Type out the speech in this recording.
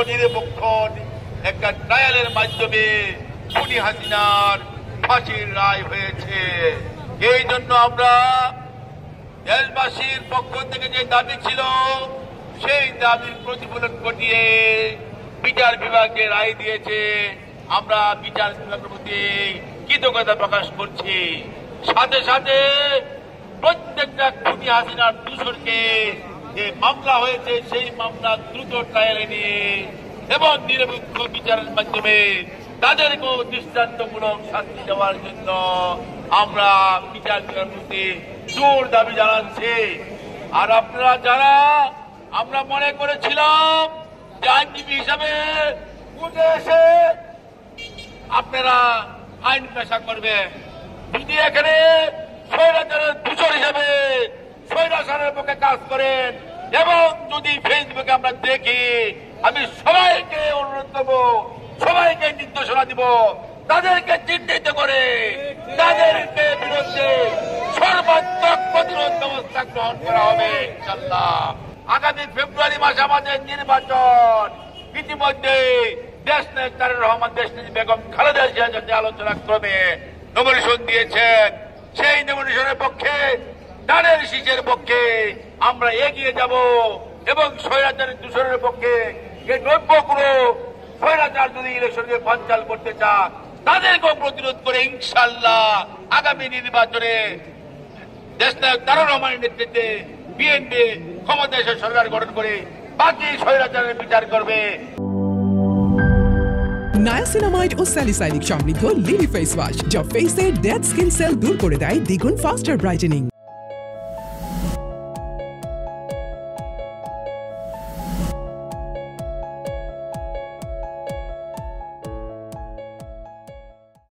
নিরপেক্ষ একটা ট্রায়ালের মাধ্যমে খুনি হাসিনার ফাঁসির রায় হয়েছে। এই জন্য আমরা দেশবাসীর পক্ষ থেকে যে দাবি ছিল সেই দাবির প্রতিফলন ঘটিয়ে বিচার বিভাগকে রায় দিয়েছে। আমরা বিচার বিভাগের প্রতি কৃতজ্ঞতা প্রকাশ করছি। সাথে সাথে প্রত্যেকটা খুনি হাসিনার দোষরকে যে মামলা হয়েছে সেই মামলা দ্রুত ট্রায়ালে নিয়ে এবং নিরপেক্ষ বিচারের মাধ্যমে তাদেরকেও দৃষ্টান্তমূলক শাস্তি দেওয়ার জন্য আমরা বিচার বিভাগের প্রতি জোর দাবি জানাচ্ছি। আর আপনারা যারা আমরা মনে করেছিলাম যে আইনজীবী হিসাবে উঠে এসে আপনারা আইন পেশা করবেন, যদি এখানে স্বৈরাচারের দূষণ হিসাবে স্বৈরাচারের পক্ষে কাজ করেন এবং যদি ফেসবুকে আমরা দেখি, আমি সবাইকে অনুরোধ করবো, সবাইকে নির্দেশনা দিব, তাদেরকে চিহ্নিত করে তাদেরকে বিরুদ্ধে সর্বাত্মক প্রতিরোধ ব্যবস্থা গ্রহণ করা হবে ইনশাআল্লাহ। আগামী ফেব্রুয়ারি মাসে আমাদের নির্বাচন। ইতিমধ্যে দেশ নায়ক তারেক রহমান, দেশ নেত্রী বেগম খালেদা জিয়া যাতে আলোচনা ক্রমে নমিনেশন দিয়েছেন, সেই নমিনেশনের পক্ষে ধানের শীষের পক্ষে আমরা এগিয়ে যাব এবং স্বৈরাচারের দূষণের পক্ষে এই দ্রব্যগুলো স্বৈরাচার যদি ইলেকশনকে বানচাল করতে চান তাদেরকেও প্রতিরোধ করে ইনশাআল্লাহ আগামী নির্বাচনে দেশ নায়ক তারেক রহমানের নেতৃত্বে বিএনপি ক্ষমতা এসে সরকার গঠন করে বাকি স্বৈরাচারের বিচার করবে। নায়াসিনামাইড ও স্যালিসাইলিক সমৃদ্ধ লিলি ফেস ওয়াশ, যা ফেসের ডেড স্কিন সেল দূর করে দেয় দ্বিগুণ ফাস্টার ব্রাইটেনিং।